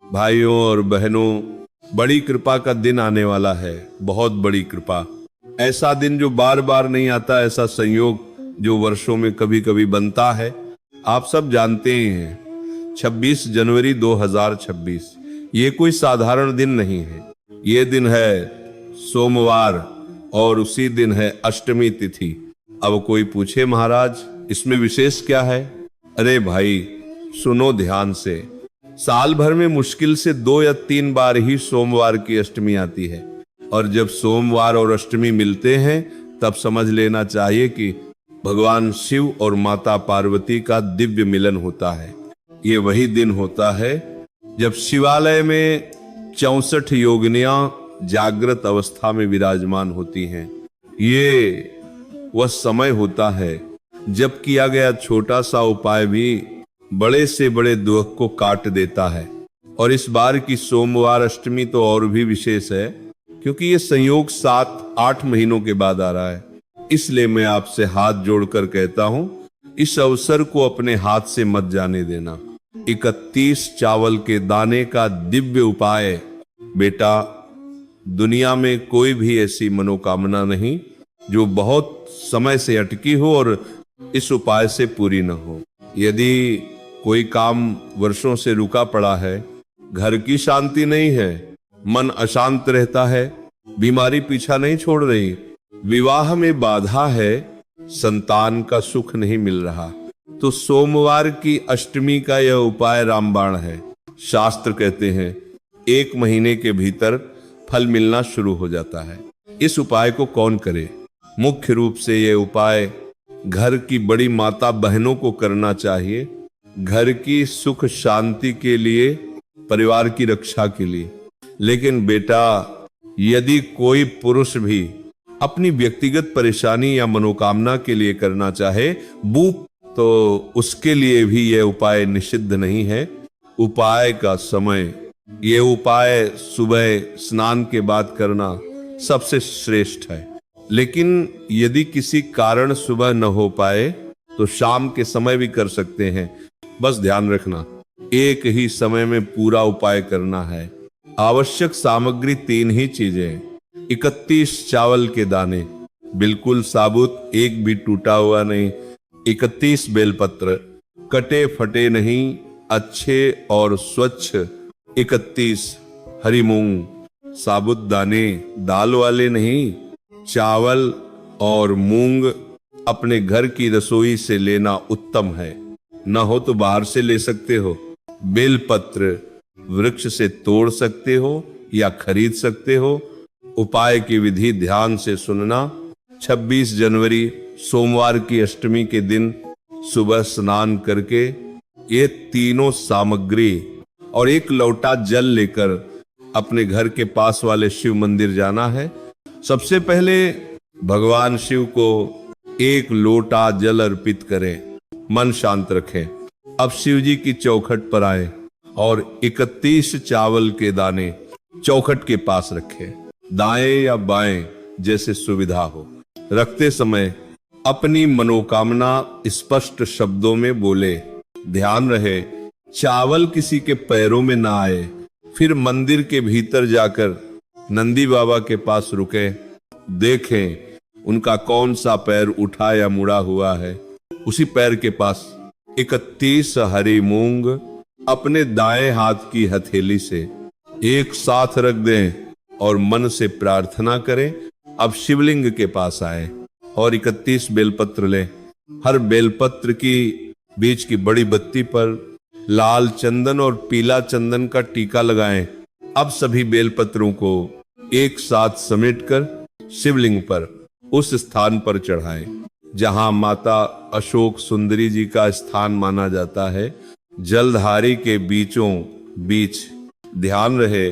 भाइयों और बहनों, बड़ी कृपा का दिन आने वाला है, बहुत बड़ी कृपा। ऐसा दिन जो बार बार नहीं आता, ऐसा संयोग जो वर्षों में कभी कभी बनता है, आप सब जानते ही हैं। 26 जनवरी 2026 ये कोई साधारण दिन नहीं है। ये दिन है सोमवार और उसी दिन है अष्टमी तिथि। अब कोई पूछे महाराज इसमें विशेष क्या है? अरे भाई सुनो ध्यान से। साल भर में मुश्किल से 2 या 3 बार ही सोमवार की अष्टमी आती है, और जब सोमवार और अष्टमी मिलते हैं तब समझ लेना चाहिए कि भगवान शिव और माता पार्वती का दिव्य मिलन होता है। ये वही दिन होता है जब शिवालय में 64 योगिनियां जागृत अवस्था में विराजमान होती हैं। ये वह समय होता है जब किया गया छोटा सा उपाय भी बड़े से बड़े दुख को काट देता है। और इस बार की सोमवार अष्टमी तो और भी विशेष है, क्योंकि ये संयोग 7-8 महीनों के बाद आ रहा है। इसलिए मैं आपसे हाथ जोड़कर कहता हूं, इस अवसर को अपने हाथ से मत जाने देना। 31 चावल के दाने का दिव्य उपाय। बेटा, दुनिया में कोई भी ऐसी मनोकामना नहीं जो बहुत समय से अटकी हो और इस उपाय से पूरी न हो। यदि कोई काम वर्षों से रुका पड़ा है, घर की शांति नहीं है, मन अशांत रहता है, बीमारी पीछा नहीं छोड़ रही, विवाह में बाधा है, संतान का सुख नहीं मिल रहा, तो सोमवार की अष्टमी का यह उपाय रामबाण है। शास्त्र कहते हैं 1 महीने के भीतर फल मिलना शुरू हो जाता है। इस उपाय को कौन करे? मुख्य रूप से यह उपाय घर की बड़ी माता बहनों को करना चाहिए, घर की सुख शांति के लिए, परिवार की रक्षा के लिए। लेकिन बेटा, यदि कोई पुरुष भी अपनी व्यक्तिगत परेशानी या मनोकामना के लिए करना चाहे तो उसके लिए भी यह उपाय निषिद्ध नहीं है। उपाय का समय, यह उपाय सुबह स्नान के बाद करना सबसे श्रेष्ठ है। लेकिन यदि किसी कारण सुबह न हो पाए तो शाम के समय भी कर सकते हैं। बस ध्यान रखना, एक ही समय में पूरा उपाय करना है। आवश्यक सामग्री 3 ही चीजें: 31 चावल के दाने बिल्कुल साबुत, एक भी टूटा हुआ नहीं, 31 बेलपत्र कटे फटे नहीं, अच्छे और स्वच्छ, 31 हरी मूंग साबुत दाने, दाल वाले नहीं, चावल और मूंग अपने घर की रसोई से लेना उत्तम है, न हो तो बाहर से ले सकते हो। बेलपत्र वृक्ष से तोड़ सकते हो या खरीद सकते हो। उपाय की विधि ध्यान से सुनना। 26 जनवरी सोमवार की अष्टमी के दिन सुबह स्नान करके ये तीनों सामग्री और 1 लोटा जल लेकर अपने घर के पास वाले शिव मंदिर जाना है। सबसे पहले भगवान शिव को 1 लोटा जल अर्पित करें, मन शांत रखें। अब शिव जी की चौखट पर आए और 31 चावल के दाने चौखट के पास रखें, दाएं या बाएं जैसे सुविधा हो। रखते समय अपनी मनोकामना स्पष्ट शब्दों में बोले। ध्यान रहे चावल किसी के पैरों में ना आए। फिर मंदिर के भीतर जाकर नंदी बाबा के पास रुके, देखें उनका कौन सा पैर उठा या मुड़ा हुआ है। उसी पैर के पास 31 हरी मूंग अपने दाएं हाथ की हथेली से एक साथ रख दें और मन से प्रार्थना करें। अब शिवलिंग के पास आए और 31 बेलपत्र लें। हर बेलपत्र की बीच की बड़ी बत्ती पर लाल चंदन और पीला चंदन का टीका लगाएं। अब सभी बेलपत्रों को एक साथ समेटकर शिवलिंग पर उस स्थान पर चढ़ाएं जहां माता अशोक सुंदरी जी का स्थान माना जाता है। जलधारी के बीचों बीच ध्यान रहे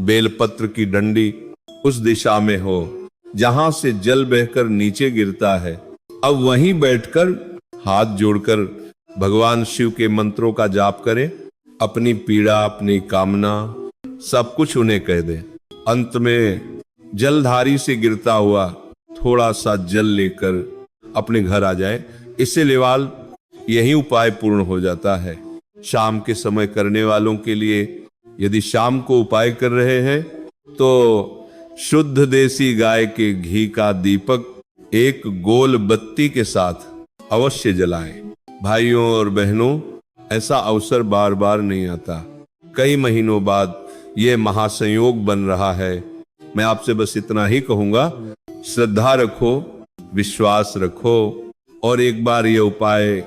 बेलपत्र की डंडी उस दिशा में हो जहां से जल बहकर नीचे गिरता है। अब वहीं बैठकर हाथ जोड़कर भगवान शिव के मंत्रों का जाप करें। अपनी पीड़ा, अपनी कामना सब कुछ उन्हें कह दें। अंत में जलधारी से गिरता हुआ थोड़ा सा जल लेकर अपने घर आ जाए। इससे लेवाल यही उपाय पूर्ण हो जाता है। शाम के समय करने वालों के लिए यदि शाम को उपाय कर रहे हैं तो शुद्ध देसी गाय के घी का दीपक एक गोल बत्ती के साथ अवश्य जलाएं। भाइयों और बहनों, ऐसा अवसर बार बार नहीं आता। कई महीनों बाद यह महासंयोग बन रहा है। मैं आपसे बस इतना ही कहूंगा, श्रद्धा रखो, विश्वास रखो और एक बार यह उपाय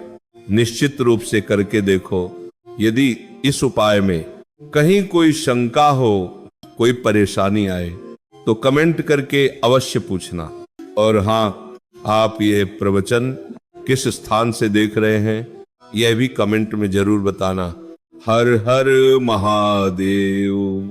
निश्चित रूप से करके देखो। यदि इस उपाय में कहीं कोई शंका हो, कोई परेशानी आए तो कमेंट करके अवश्य पूछना। और हाँ, आप ये प्रवचन किस स्थान से देख रहे हैं यह भी कमेंट में जरूर बताना। हर हर महादेव।